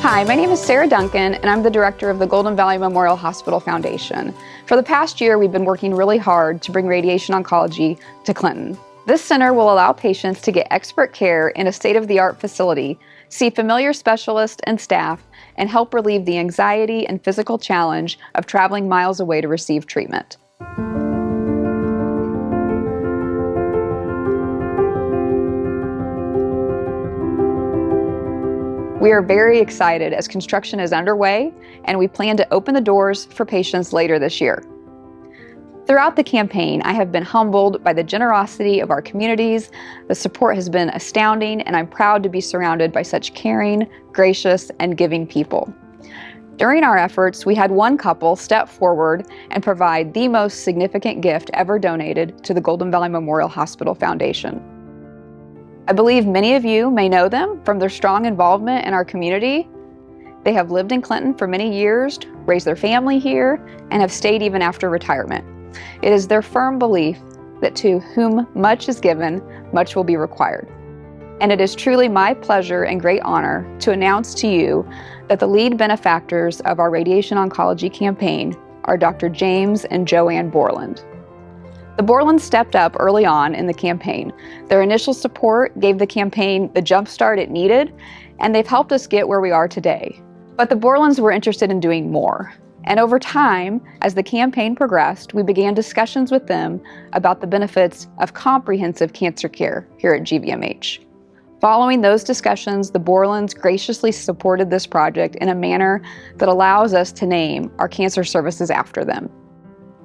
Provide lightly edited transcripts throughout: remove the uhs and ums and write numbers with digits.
Hi, my name is Sarah Duncan, and I'm the director of the Golden Valley Memorial Hospital Foundation. For the past year, we've been working really hard to bring radiation oncology to Clinton. This center will allow patients to get expert care in a state-of-the-art facility, see familiar specialists and staff, and help relieve the anxiety and physical challenge of traveling miles away to receive treatment. We are very excited as construction is underway, and we plan to open the doors for patients later this year. Throughout the campaign, I have been humbled by the generosity of our communities. The support has been astounding, and I'm proud to be surrounded by such caring, gracious, and giving people. During our efforts, we had one couple step forward and provide the most significant gift ever donated to the Golden Valley Memorial Hospital Foundation. I believe many of you may know them from their strong involvement in our community. They have lived in Clinton for many years, raised their family here, and have stayed even after retirement. It is their firm belief that to whom much is given, much will be required. And it is truly my pleasure and great honor to announce to you that the lead benefactors of our radiation oncology campaign are Dr. James and JoAnn Bourland. The Bourlands stepped up early on in the campaign. Their initial support gave the campaign the jump start it needed, and they've helped us get where we are today. But the Bourlands were interested in doing more. And over time, as the campaign progressed, we began discussions with them about the benefits of comprehensive cancer care here at GVMH. Following those discussions, the Bourlands graciously supported this project in a manner that allows us to name our cancer services after them.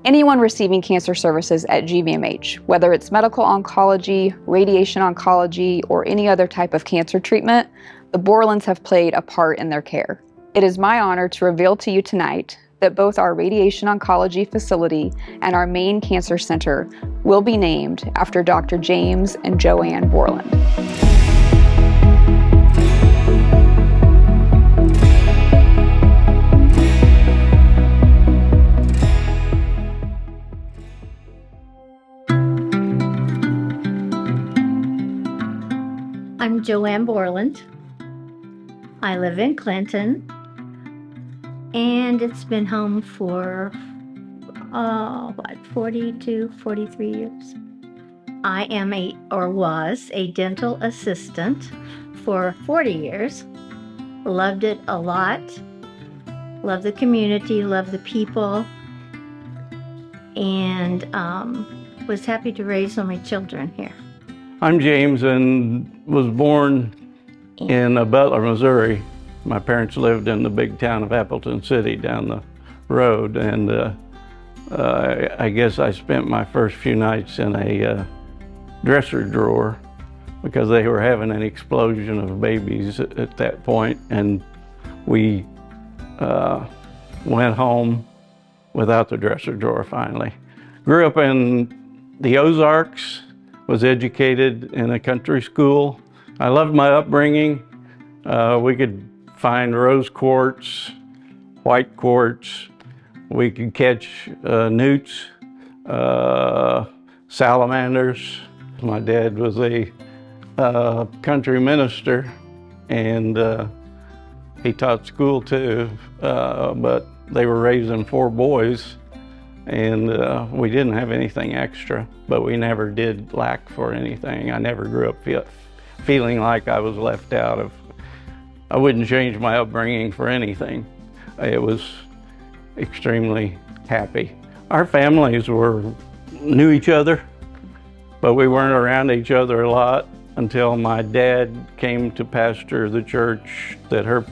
Anyone receiving cancer services at GVMH, whether it's medical oncology, radiation oncology, or any other type of cancer treatment, the Bourlands have played a part in their care. It is my honor to reveal to you tonight that both our radiation oncology facility and our main cancer center will be named after Dr. James and JoAnn Bourland. I'm JoAnn Bourland. I live in Clinton, and it's been home for 42, 43 years. I am was a dental assistant for 40 years. Loved it a lot. Loved the community, loved the people, and was happy to raise so many children here. I'm James and was born in Butler, Missouri. My parents lived in the big town of Appleton City down the road, and I guess I spent my first few nights in a dresser drawer because they were having an explosion of babies at that point, and we went home without the dresser drawer finally. Grew up in the Ozarks, was educated in a country school. I loved my upbringing. We could find rose quartz, white quartz. We could catch newts, salamanders. My dad was a country minister, and he taught school too, but they were raising 4 boys, and we didn't have anything extra, but we never did lack for anything. I never grew up feeling like I was left out of. I wouldn't change my upbringing for anything. It was extremely happy. Our families knew each other, but we weren't around each other a lot until my dad came to pastor the church that her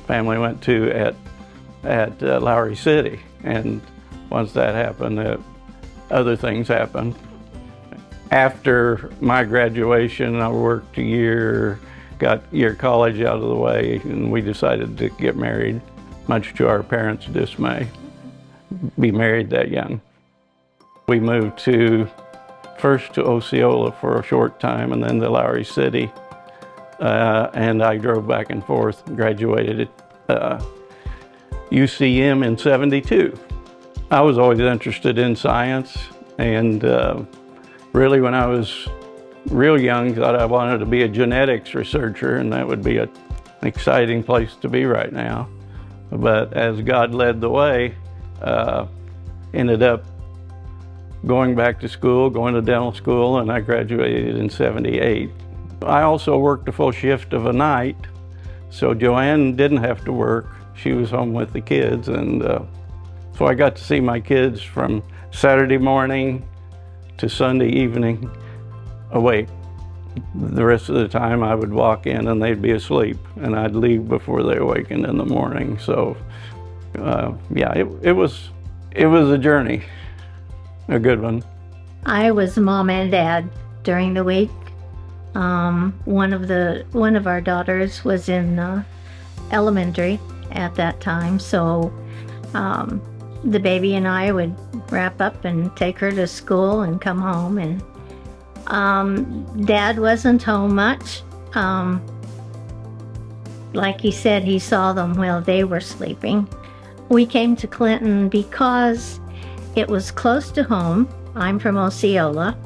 family went to at Lowry City. And once that happened, other things happened. After my graduation, I worked a year, got year college out of the way, and we decided to get married, much to our parents' dismay, be married that young. We moved first to Osceola for a short time, and then to Lowry City, and I drove back and forth, graduated at UCM in '72. I was always interested in science, and really when I was real young, thought I wanted to be a genetics researcher, and that would be a an exciting place to be right now. But as God led the way, ended up going back to school, going to dental school, and I graduated in '78. I also worked a full shift of a night, so JoAnn didn't have to work. She was home with the kids, and so I got to see my kids from Saturday morning to Sunday evening awake. The rest of the time I would walk in and they'd be asleep, and I'd leave before they awakened in the morning. So yeah, it was a journey, a good one. I was mom and dad during the week. One of our daughters was in elementary at that time, so the baby and I would wrap up and take her to school and come home. And Dad wasn't home much. Like he said, he saw them while they were sleeping. We came to Clinton because it was close to home. I'm from Osceola,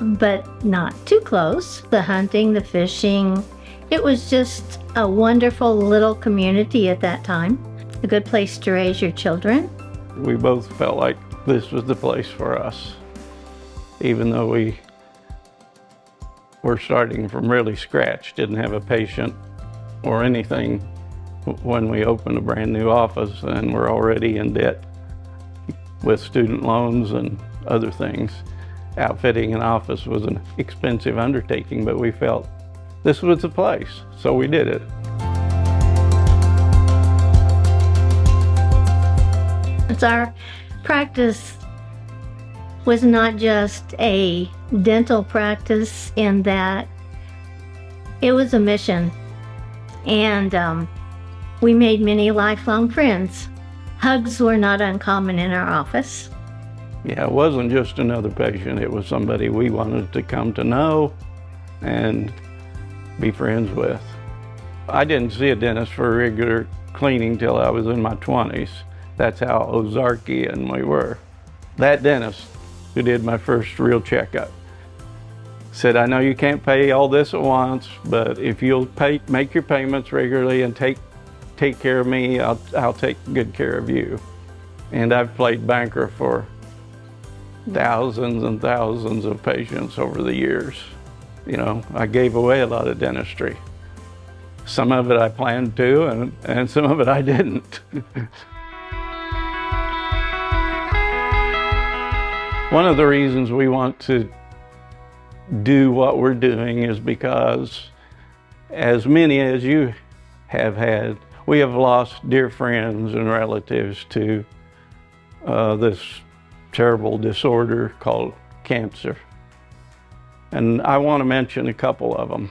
but not too close. The hunting, the fishing, it was just a wonderful little community at that time. A good place to raise your children. We both felt like this was the place for us, even though we were starting from really scratch, didn't have a patient or anything when we opened a brand new office, and we're already in debt with student loans and other things. Outfitting an office was an expensive undertaking, but we felt this was the place, so we did it. Our practice was not just a dental practice in that it was a mission, and we made many lifelong friends. Hugs were not uncommon in our office. Yeah, it wasn't just another patient, it was somebody we wanted to come to know and be friends with. I didn't see a dentist for regular cleaning till I was in my 20s. That's how Ozarkian we were. That dentist who did my first real checkup said, I know you can't pay all this at once, but if you'll make your payments regularly and take care of me, I'll take good care of you. And I've played banker for thousands and thousands of patients over the years. You know, I gave away a lot of dentistry. Some of it I planned to, and some of it I didn't. One of the reasons we want to do what we're doing is because, as many as you have had, we have lost dear friends and relatives to this terrible disorder called cancer. And I want to mention a couple of them.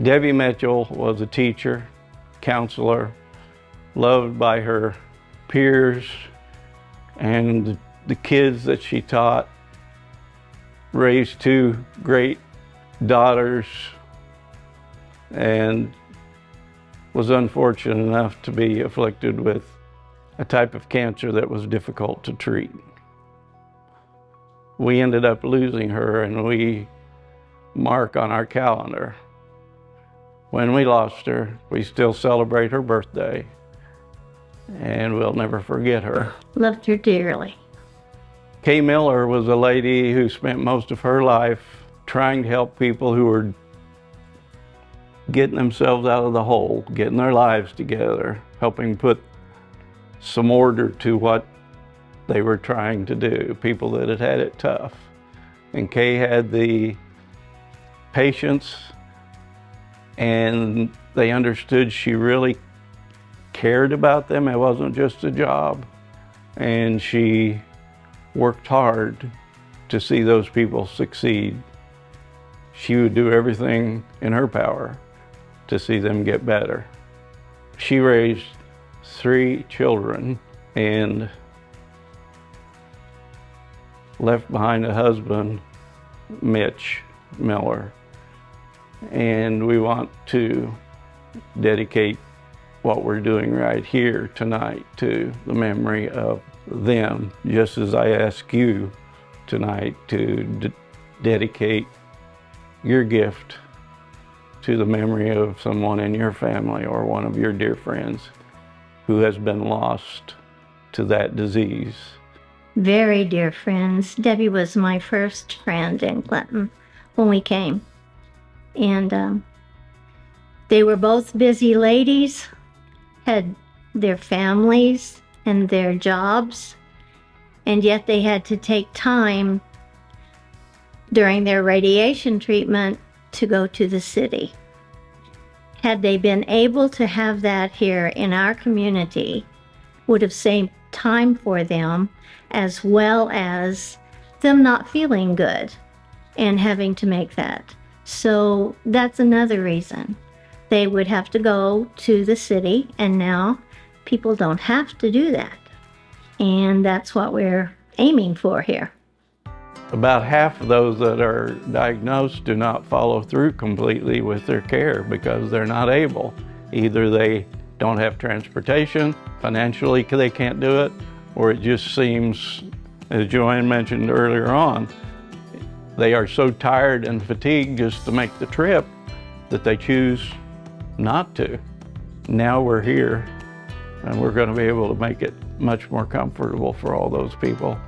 Debbie Mitchell was a teacher, counselor, loved by her peers and the kids that she taught, raised two great daughters, and was unfortunate enough to be afflicted with a type of cancer that was difficult to treat. We ended up losing her, and we mark on our calendar when we lost her. We still celebrate her birthday, and we'll never forget her. Loved her dearly. Kay Miller was a lady who spent most of her life trying to help people who were getting themselves out of the hole, getting their lives together, helping put some order to what they were trying to do, people that had it tough. And Kay had the patience, and they understood she really cared about them. It wasn't just a job. And she worked hard to see those people succeed. She would do everything in her power to see them get better. She raised 3 children and left behind a husband, Mitch Miller. And we want to dedicate what we're doing right here tonight to the memory of them, just as I ask you tonight to dedicate your gift to the memory of someone in your family or one of your dear friends who has been lost to that disease? Very dear friends. Debbie was my first friend in Clinton when we came. And they were both busy ladies, had their families and their jobs, and yet they had to take time during their radiation treatment to go to the city. Had they been able to have that here in our community, would have saved time for them, as well as them not feeling good and having to make that. So that's another reason. They would have to go to the city, and now people don't have to do that. And that's what we're aiming for here. About half of those that are diagnosed do not follow through completely with their care because they're not able. Either they don't have transportation, financially they can't do it, or it just seems, as JoAnn mentioned earlier on, they are so tired and fatigued just to make the trip that they choose not to. Now we're here, and we're going to be able to make it much more comfortable for all those people,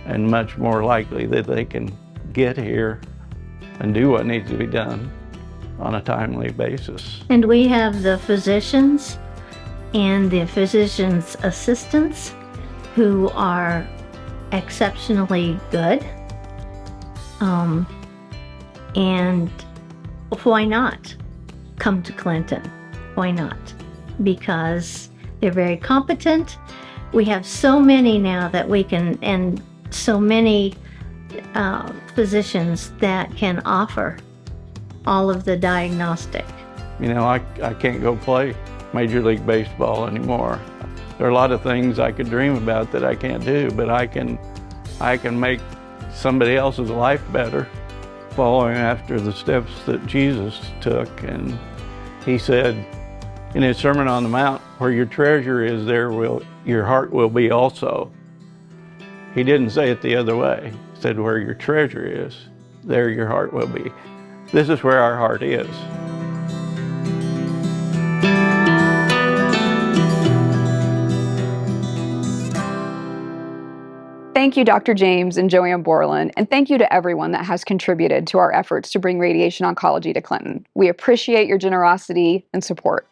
and much more likely that they can get here and do what needs to be done on a timely basis. And we have the physicians and the physicians' assistants who are exceptionally good. And why not come to Clinton? Why not? Because they're very competent. We have so many now that we can, and so many physicians that can offer all of the diagnostic. You know, I can't go play Major League Baseball anymore. There are a lot of things I could dream about that I can't do, but I can make somebody else's life better following after the steps that Jesus took. And he said in his Sermon on the Mount, where your treasure is, there will your heart will be also. He didn't say it the other way. He said, where your treasure is, there your heart will be. This is where our heart is. Thank you, Dr. James and JoAnn Bourland, and thank you to everyone that has contributed to our efforts to bring radiation oncology to Clinton. We appreciate your generosity and support.